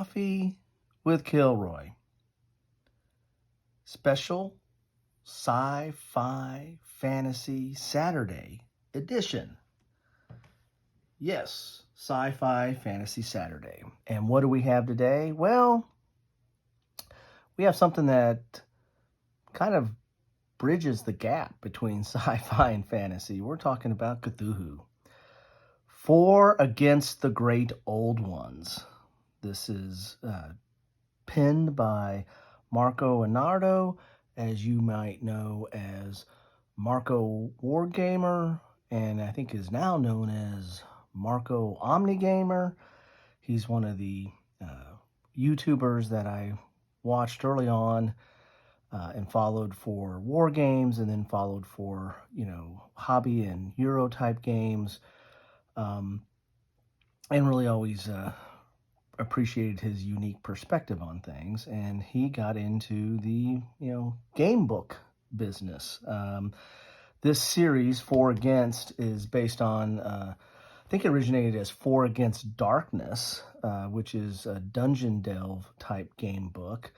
Coffee with Kilroy. Special Sci-Fi Fantasy Saturday edition. Yes, Sci-Fi Fantasy Saturday. And what do we have today? Well, we have something that kind of bridges the gap between sci-fi and fantasy. We're talking about Cthulhu. 4 Against the Great Old Ones. This is penned by Marco Arnaudo, as you might know as MarcoWargamer, and I think is now known as MarcoOmniGamer. He's one of the YouTubers that I watched early on and followed for war games, and then followed for, hobby and Euro type games, and really always appreciated his unique perspective on things. And he got into the, game book business. This series, 4 Against, is based on, I think it originated as 4 Against Darkness, which is a dungeon delve type game book.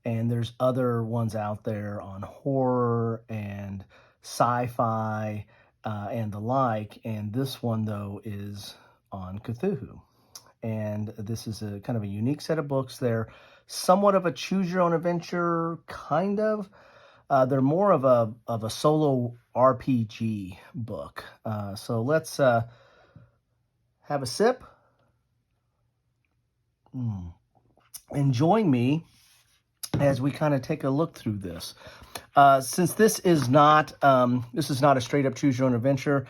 And there's other ones out there on horror and sci-fi and the like. And this one, though, is on Cthulhu. And this is a kind of a unique set of books. They're somewhat of a choose-your-own-adventure, kind of. They're more of a solo RPG book. So let's have a sip. And join me as we kind of take a look through this. Since this is not a straight-up choose-your-own-adventure,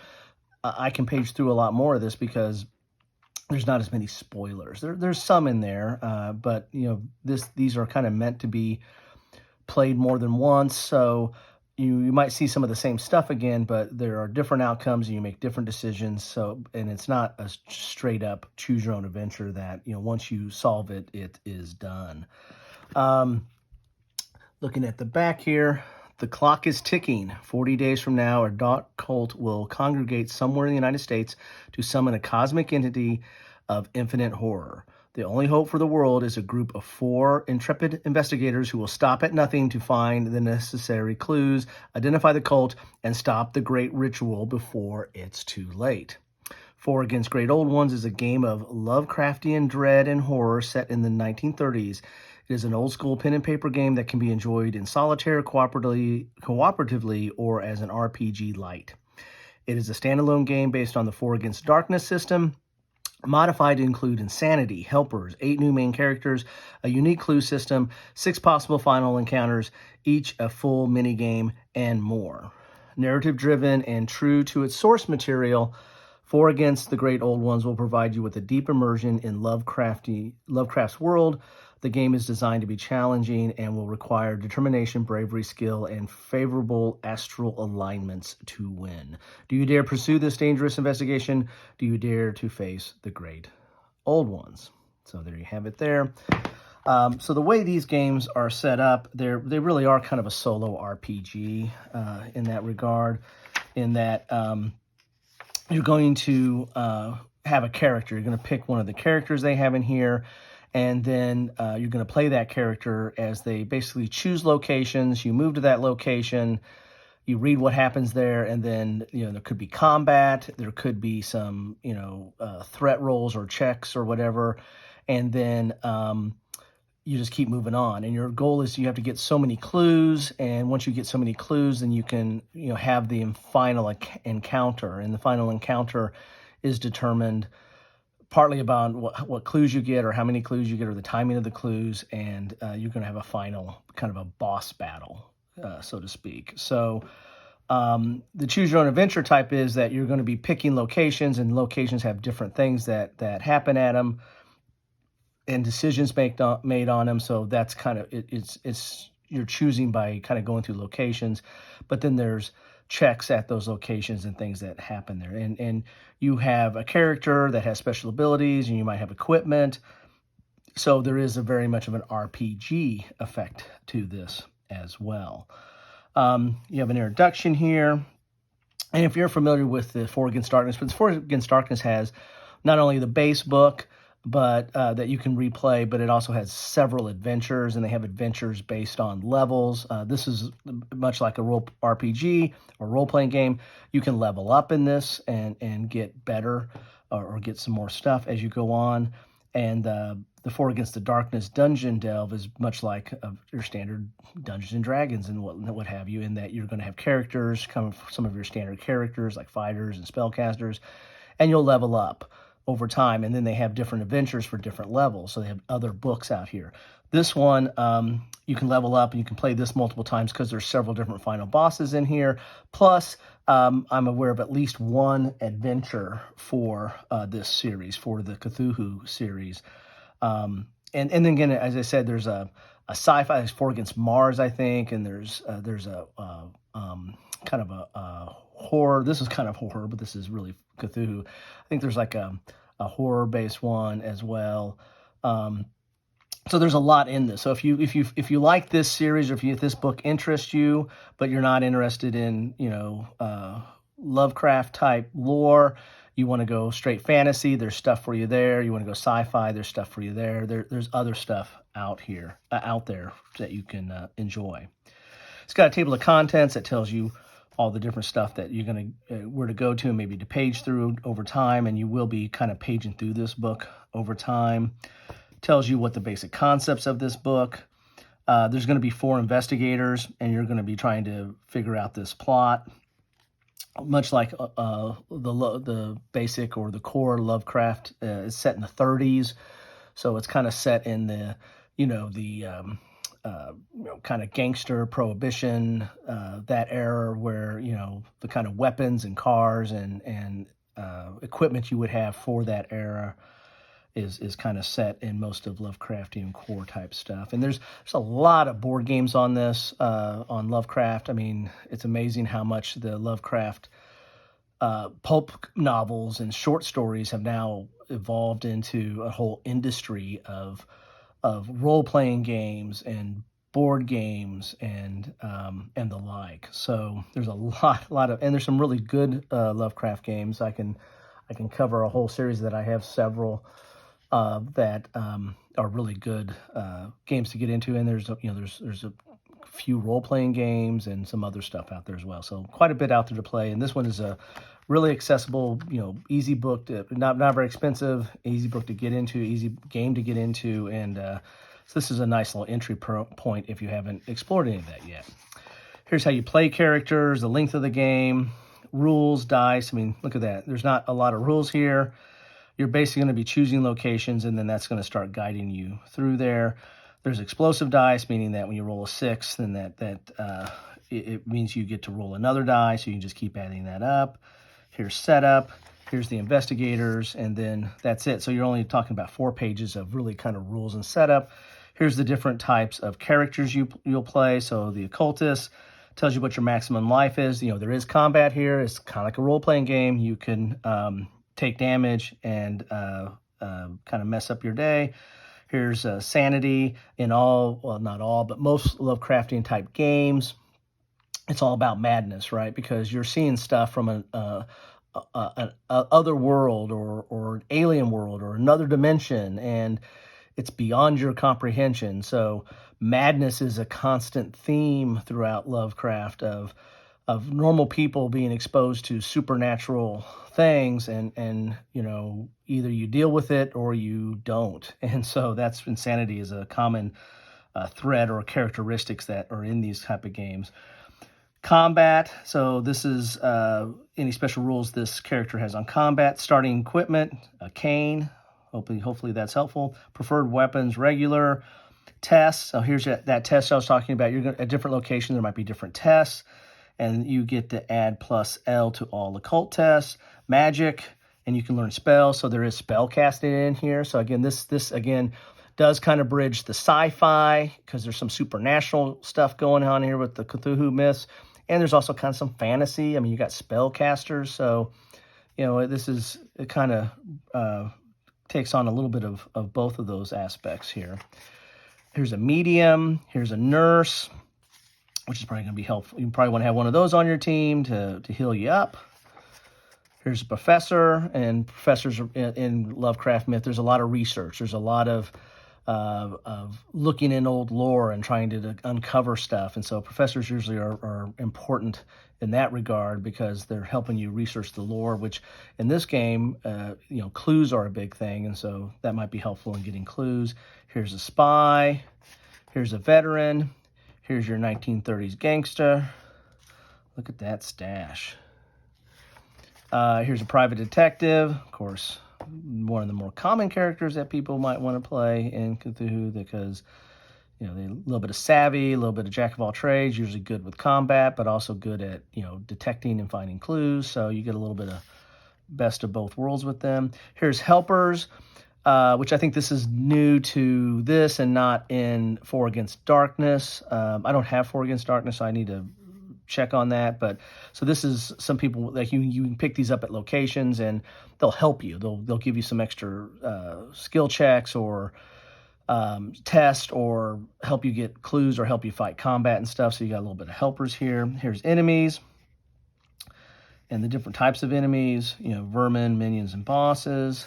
I can page through a lot more of this because there's not as many spoilers. There's some in there, but these are kind of meant to be played more than once. So you might see some of the same stuff again, but there are different outcomes and you make different decisions. So, and it's not a straight up choose your own adventure that, once you solve it, it is done. Looking at the back here, the clock is ticking. 40 days from now, a dark cult will congregate somewhere in the United States to summon a cosmic entity of infinite horror. The only hope for the world is a group of 4 intrepid investigators who will stop at nothing to find the necessary clues, identify the cult, and stop the great ritual before it's too late. 4 Against Great Old Ones is a game of Lovecraftian dread and horror set in the 1930s. It is an old-school pen and paper game that can be enjoyed in solitaire, cooperatively, or as an RPG light. It is a standalone game based on the 4 Against Darkness system, modified to include insanity, helpers, 8 new main characters, a unique clue system, 6 possible final encounters, each a full minigame, and more. Narrative-driven and true to its source material, 4 Against the Great Old Ones will provide you with a deep immersion in Lovecraft's world. The game is designed to be challenging and will require determination, bravery, skill, and favorable astral alignments to win. Do you dare pursue this dangerous investigation? Do you dare to face the Great Old Ones? So there you have it there. So the way these games are set up, they really are kind of a solo RPG in that regard, in that you're going to have a character. You're going to pick one of the characters they have in here, and then you're going to play that character as they basically choose locations. You move to that location, you read what happens there, and then there could be combat, there could be some threat rolls or checks or whatever, and then you just keep moving on. And your goal is you have to get so many clues, and once you get so many clues, then you can have the final encounter, and the final encounter is determined partly about what clues you get, or how many clues you get, or the timing of the clues, and you're going to have a final kind of a boss battle, so to speak. So the choose your own adventure type is that you're going to be picking locations, and locations have different things that happen at them, and decisions made on them. So that's kind of it's you're choosing by kind of going through locations, but then there's checks at those locations and things that happen there. And you have a character that has special abilities, and you might have equipment. So there is a very much of an RPG effect to this as well. You have an introduction here. And if you're familiar with the 4 Against Darkness, but the 4 Against Darkness has not only the base book, but that you can replay, but it also has several adventures, and they have adventures based on levels. This is much like a role RPG or role-playing game. You can level up in this and get better or get some more stuff as you go on. And the Fort Against the Darkness Dungeon Delve is much like your standard Dungeons and Dragons and what have you, in that you're going to have characters, some of your standard characters like fighters and spellcasters, and you'll level up over time, and then they have different adventures for different levels, so they have other books out here. This one, you can level up, and you can play this multiple times because there's several different final bosses in here. Plus, I'm aware of at least one adventure for this series, for the Cthulhu series. And then again, as I said, there's a sci-fi Fort Against Mars, I think, and there's a kind of a horror. This is kind of horror, but this is really Cthulhu. I think there's like a horror-based one as well. So there's a lot in this. So if you like this series, or if this book interests you, but you're not interested in Lovecraft type lore, you want to go straight fantasy, there's stuff for you there. You want to go sci-fi, there's stuff for you there. There's other stuff out there that you can enjoy. It's got a table of contents that tells you all the different stuff that you're going to where to go to and maybe to page through over time, and you will be kind of paging through this book over time. Tells you what the basic concepts of this book. There's going to be 4 investigators, and you're going to be trying to figure out this plot, much like the basic or the core Lovecraft is set in the 30s, so it's kind of set in the kind of gangster prohibition, that era where the kind of weapons and cars and equipment you would have for that era is kind of set in most of Lovecraftian core type stuff. And there's a lot of board games on this, on Lovecraft. I mean, it's amazing how much the Lovecraft pulp novels and short stories have now evolved into a whole industry of role-playing games and board games and the like. So there's a lot of, and there's some really good Lovecraft games. I can cover a whole series that I have several that are really good games to get into. And there's a few role-playing games and some other stuff out there as well. So quite a bit out there to play. And this one is a really accessible, easy book, not very expensive, easy book to get into, easy game to get into. And so this is a nice little entry point if you haven't explored any of that yet. Here's how you play characters, the length of the game, rules, dice. I mean, look at that. There's not a lot of rules here. You're basically going to be choosing locations, and then that's going to start guiding you through there. There's explosive dice, meaning that when you roll a 6, then it means you get to roll another die, so you can just keep adding that up. Here's setup. Here's the investigators, and then that's it. So you're only talking about 4 pages of really kind of rules and setup. Here's the different types of characters you'll play. So the occultist tells you what your maximum life is. There is combat here. It's kind of like a role-playing game. You can take damage and kind of mess up your day. Here's sanity in all, well, not all, but most Lovecraftian type games. It's all about madness, right? Because you're seeing stuff from an other world or an alien world or another dimension, and it's beyond your comprehension. So madness is a constant theme throughout Lovecraft of normal people being exposed to supernatural things, and either you deal with it or you don't. And so that's insanity is a common thread or characteristics that are in these type of games. Combat. So this is any special rules this character has on combat. Starting equipment, a cane. Hopefully that's helpful. Preferred weapons, regular. Tests. So here's that test I was talking about. You're at different locations. There might be different tests, and you get to add +L to all occult tests. Magic, and you can learn spells. So there is spell casting in here. So again, this again does kind of bridge the sci-fi because there's some supernatural stuff going on here with the Cthulhu myths, and there's also kind of some fantasy. I mean, you got spellcasters, so this is it kind of takes on a little bit of both of those aspects here. Here's a medium. Here's a nurse, which is probably going to be helpful. You probably want to have one of those on your team to heal you up. Here's a professor, and professors in Lovecraft myth, there's a lot of research. There's a lot of looking in old lore and trying to uncover stuff. And so professors usually are important in that regard because they're helping you research the lore, which in this game, clues are a big thing. And so that might be helpful in getting clues. Here's a spy. Here's a veteran. Here's your 1930s gangster. Look at that stash. Here's a private detective. Of course, one of the more common characters that people might want to play in Cthulhu because, they're a little bit of savvy, a little bit of jack of all trades, usually good with combat, but also good at, detecting and finding clues. So you get a little bit of best of both worlds with them. Here's helpers, which I think this is new to this and not in 4 Against Darkness. I don't have 4 Against Darkness, so I need to check on that. But so this is some people like you can pick these up at locations and they'll help you. They'll give you some extra skill checks or test or help you get clues or help you fight combat and stuff. So you got a little bit of helpers here. Here's enemies and the different types of enemies, vermin, minions, and bosses.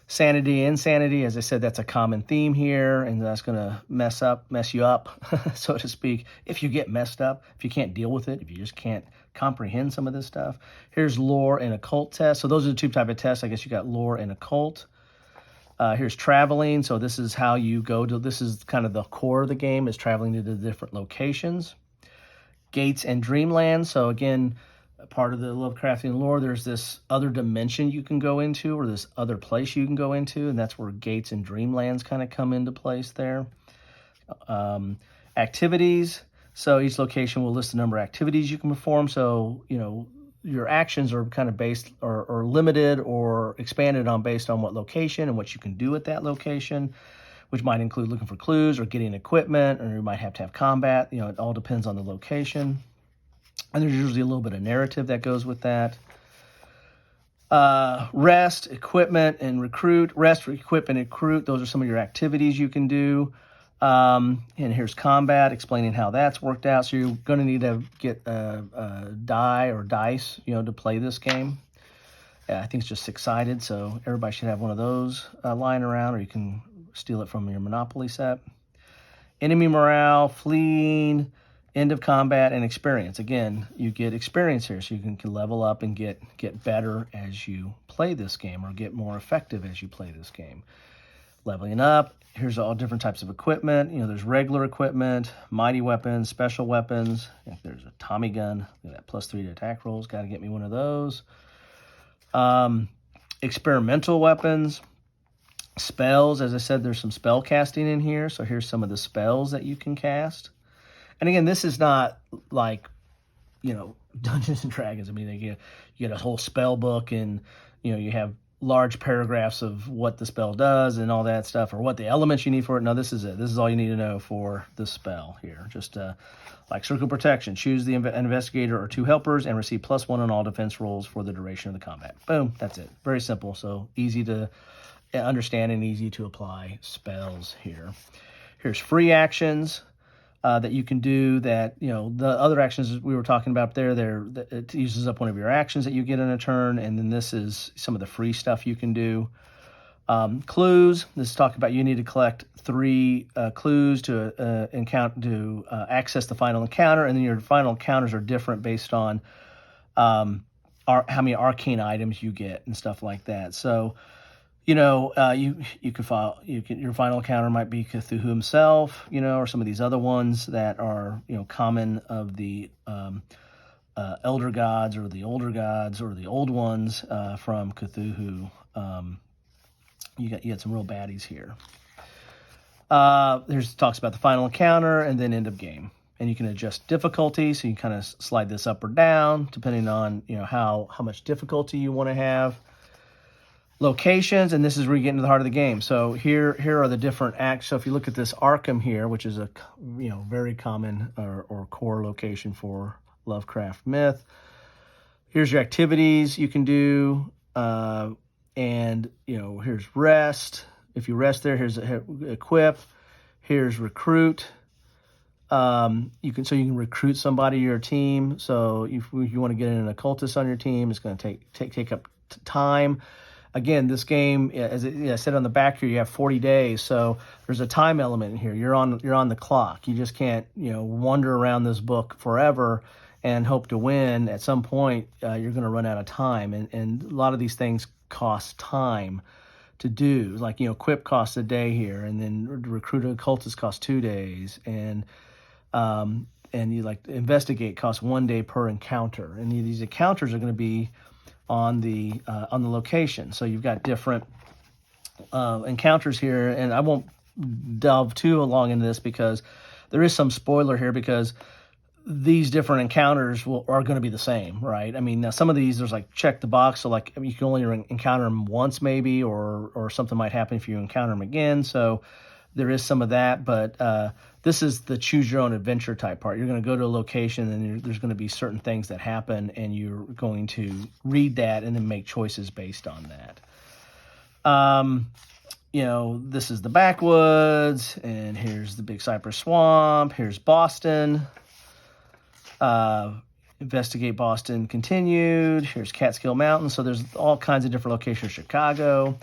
Sanity, insanity, as I said, that's a common theme here, and that's going to mess you up, so to speak, if you get messed up, if you can't deal with it, if you just can't comprehend some of this stuff. Here's lore and occult tests. So those are the 2 types of tests. I guess you got lore and occult. Here's traveling. So this is how you go to, this is kind of the core of the game, is traveling to the different locations. Gates and dreamland. So again, part of the Lovecraftian lore, there's this other dimension you can go into, or this other place you can go into, and that's where gates and dreamlands kind of come into place there. Activities. So each location will list the number of activities you can perform. So, your actions are kind of based or limited or expanded on based on what location and what you can do at that location, which might include looking for clues or getting equipment, or you might have to have combat. It all depends on the location. And there's usually a little bit of narrative that goes with that. Rest, equipment, and recruit. Rest, equip, and recruit. Those are some of your activities you can do. And here's combat, explaining how that's worked out. So you're going to need to get a die or dice, to play this game. I think it's just 6-sided, so everybody should have one of those lying around, or you can steal it from your Monopoly set. Enemy morale, fleeing, end of combat, and experience. Again, you get experience here, so you can level up and get better as you play this game, or get more effective as you play this game. Leveling up, here's all different types of equipment. There's regular equipment, mighty weapons, special weapons. There's a Tommy gun, that +3 to attack rolls. Got to get me one of those. Experimental weapons. Spells, as I said, there's some spell casting in here. So here's some of the spells that you can cast. And again, this is not like, Dungeons and Dragons. I mean, you get a whole spell book, and, you have large paragraphs of what the spell does and all that stuff, or what the elements you need for it. No, this is it. This is all you need to know for the spell here. Just like circle protection, choose the investigator or 2 helpers and receive +1 on all defense rolls for the duration of the combat. Boom, that's it. Very simple. So easy to understand and easy to apply spells here. Here's free actions that you can do that, the other actions we were talking about there, it uses up one of your actions that you get in a turn, and then this is some of the free stuff you can do. Clues, this is talking about you need to collect 3 clues to access the final encounter, and then your final encounters are different based on how many arcane items you get and stuff like that. So, you could your final encounter might be Cthulhu himself, or some of these other ones that are, common of the elder gods or the older gods or the old ones from Cthulhu. You got some real baddies here. There's talks about the final encounter and then end of game, and you can adjust difficulty, so you can kind of slide this up or down depending on how much difficulty you want to have. Locations, and this is where you get into the heart of the game. So here are the different acts. So if you look at this Arkham here, which is a very common or core location for Lovecraft myth, here's your activities you can do, and here's rest. If you rest there, here's equip, here's recruit, You can recruit somebody to your team. So if you want to get an occultist on your team, it's going to take up time. Again, this game, as I said on the back here, you have 40 days. So there's a time element in here. You're on the clock. You just can't wander around this book forever and hope to win. At some point, you're going to run out of time, and a lot of these things cost time to do. Like equip costs a day here, and then recruit an occultist costs 2 days, and you investigate costs 1 day per encounter. And these encounters are going to be on the location. So you've got different encounters here, and I won't delve too long into this because there is some spoiler here, because these different encounters are going to be the same, right? I mean, now some of these, there's check the box, so you can only encounter them once maybe, or something might happen if you encounter them again. So there is some of that, but this is the choose your own adventure type part. You're going to go to a location, and there's going to be certain things that happen, and you're going to read that and then make choices based on that. This is the backwoods, and here's the big cypress swamp. Here's Boston. Investigate Boston continued. Here's Catskill Mountain. So there's all kinds of different locations. Chicago.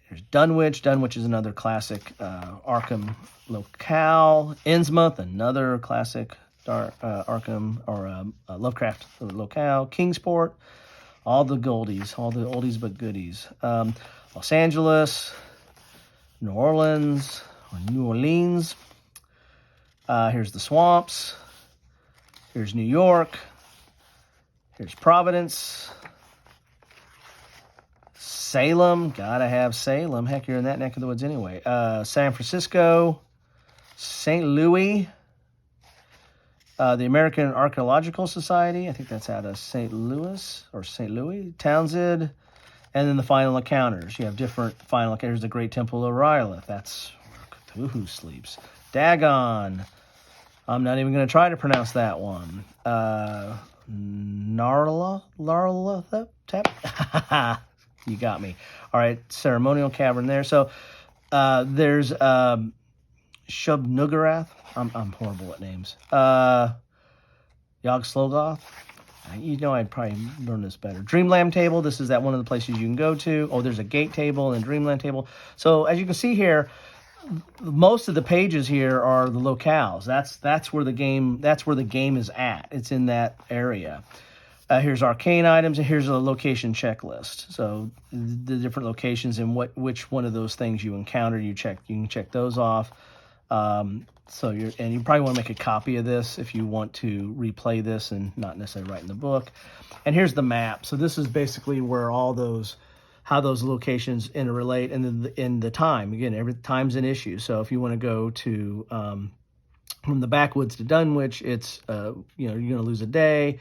Here's Dunwich. Dunwich is another classic Arkham locale. Innsmouth, another classic Arkham or Lovecraft locale. Kingsport, all the oldies but goodies. Los Angeles, New Orleans, or New Orleans. Here's the swamps. Here's New York. Here's Providence. Salem, gotta have Salem. Heck, you're in that neck of the woods anyway. San Francisco, St. Louis, the American Archaeological Society. I think that's out of St. Louis or St. Louis. Townsend, and then the final encounters. You have different final encounters. The Great Temple of Rylith. That's where Cthulhu sleeps. Dagon. I'm not even going to try to pronounce that one. Narla Tap. You got me. All right, ceremonial cavern there. So there's Shub-Nuggerath. I'm horrible at names. Yog-Slogoth. I'd probably learn this better. Dreamland table. This is one of the places you can go to. Oh, there's a gate table and Dreamland table. So as you can see here, most of the pages here are the locales. That's where the game is at. It's in that area. Here's arcane items, and here's a location checklist. So the different locations and which one of those things you encounter, you can check those off. So you probably want to make a copy of this if you want to replay this and not necessarily write in the book. And here's the map. So this is basically where how those locations interrelate, and then in the time. Again, every time's an issue. So if you want to go to from the backwoods to Dunwich, it's you're going to lose a day.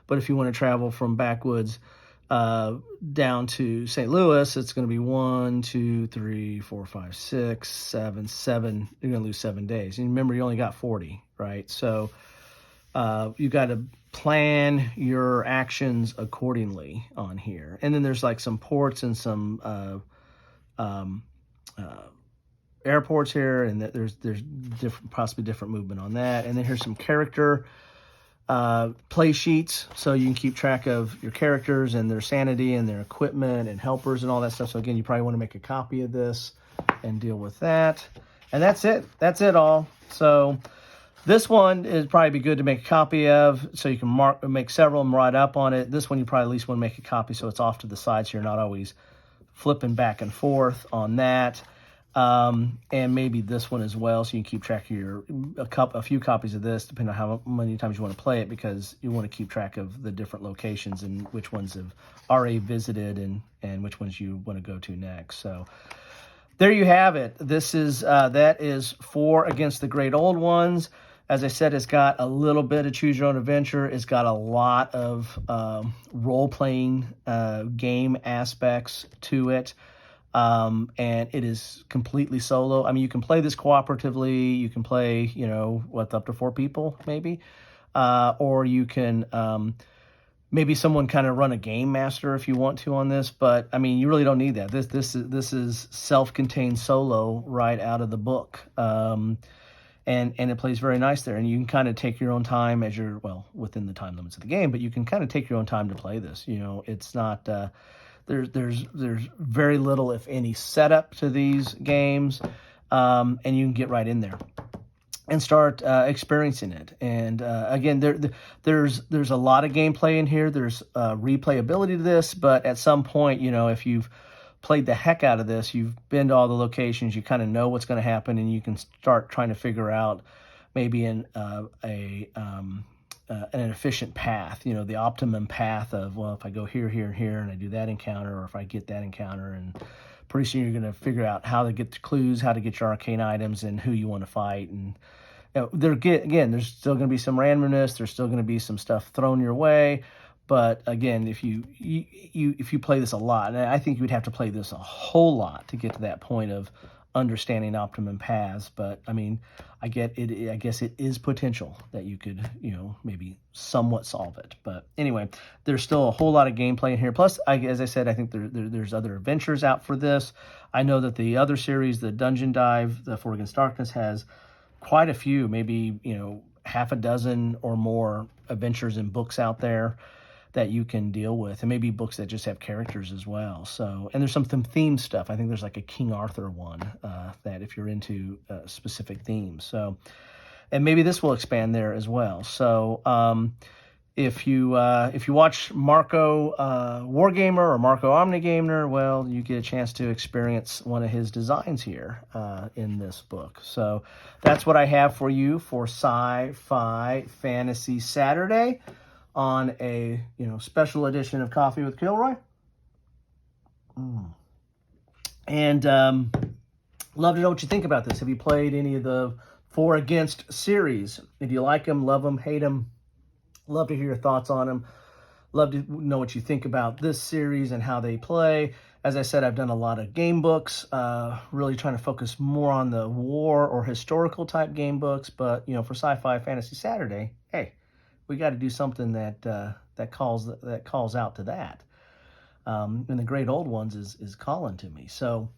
But if you want to travel from backwoods down to St. Louis, it's going to be 1, 2, 3, 4, 5, 6, 7, 7. You're going to lose 7 days. And remember, you only got 40, right? So you got to plan your actions accordingly on here. And then there's some ports and some airports here, and there's possibly different movement on that. And then here's some character play sheets, so you can keep track of your characters and their sanity and their equipment and helpers and all that stuff. So again, you probably want to make a copy of this and deal with that. And that's it all. So this one is probably be good to make a copy of, so you can make several of them, write up on it. This one you probably at least want to make a copy so it's off to the side, so you're not always flipping back and forth on that. And maybe this one as well, so you can keep track of a few copies of this, depending on how many times you want to play it, because you want to keep track of the different locations and which ones have already visited and which ones you want to go to next. So there you have it. That is 4 Against the Great Old Ones. As I said, it's got a little bit of choose your own adventure. It's got a lot of role-playing game aspects to it. And it is completely solo. I mean, you can play this cooperatively. You can play, up to 4 people, maybe. Or you can maybe someone kind of run a game master if you want to on this. But, I mean, you really don't need that. This is self-contained solo right out of the book. and it plays very nice there. And you can kind of take your own time as you're, well, within the time limits of the game, but you can kind of take your own time to play this. You know, it's not there's very little, if any, setup to these games, and you can get right in there and start experiencing it. And again, there's a lot of gameplay in here. There's replayability to this, but at some point, you know, if you've played the heck out of this, you've been to all the locations, you kind of know what's going to happen, and you can start trying to figure out maybe an efficient path, you know, the optimum path of, well, if I go here, here, and here, and I do that encounter, or if I get that encounter, and pretty soon you're going to figure out how to get the clues, how to get your arcane items, and who you want to fight. And you know, there's still going to be some randomness. There's still going to be some stuff thrown your way. But again, if you play this a lot, and I think you would have to play this a whole lot to get to that point of understanding optimum paths. But I mean, I guess it is potential that you could, you know, maybe somewhat solve it. But anyway, there's still a whole lot of gameplay in here. Plus, as I said, I think there's other adventures out for this. I know that the other series, the Dungeon Dive, the For Against Darkness, has quite a few, maybe, you know, half a dozen or more adventures and books out there that you can deal with, and maybe books that just have characters as well. So, and there's some themed stuff. I think there's like a King Arthur one that if you're into specific themes. So, and maybe this will expand there as well. So, if you watch MarcoWargamer or MarcoOmniGamer, well, you get a chance to experience one of his designs here in this book. So that's what I have for you for Sci-Fi Fantasy Saturday on a, you know, special edition of Coffee with Kilroy. And love to know what you think about this. Have you played any of the For Against series? If you like them, love them, hate them, love to hear your thoughts on them. Love to know what you think about this series and how they play. As I said, I've done a lot of game books, really trying to focus more on the war or historical type game books. But, you know, for Sci-Fi Fantasy Saturday, hey, we got to do something that calls out to that. And the great old ones is calling to me. So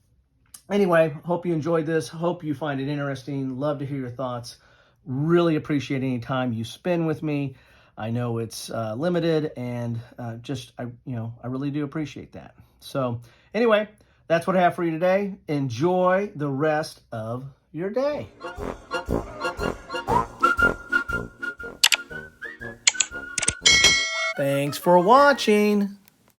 anyway, hope you enjoyed this. Hope you find it interesting. Love to hear your thoughts. Really appreciate any time you spend with me. I know it's limited, and I really do appreciate that. So anyway, that's what I have for you today. Enjoy the rest of your day. Thanks for watching.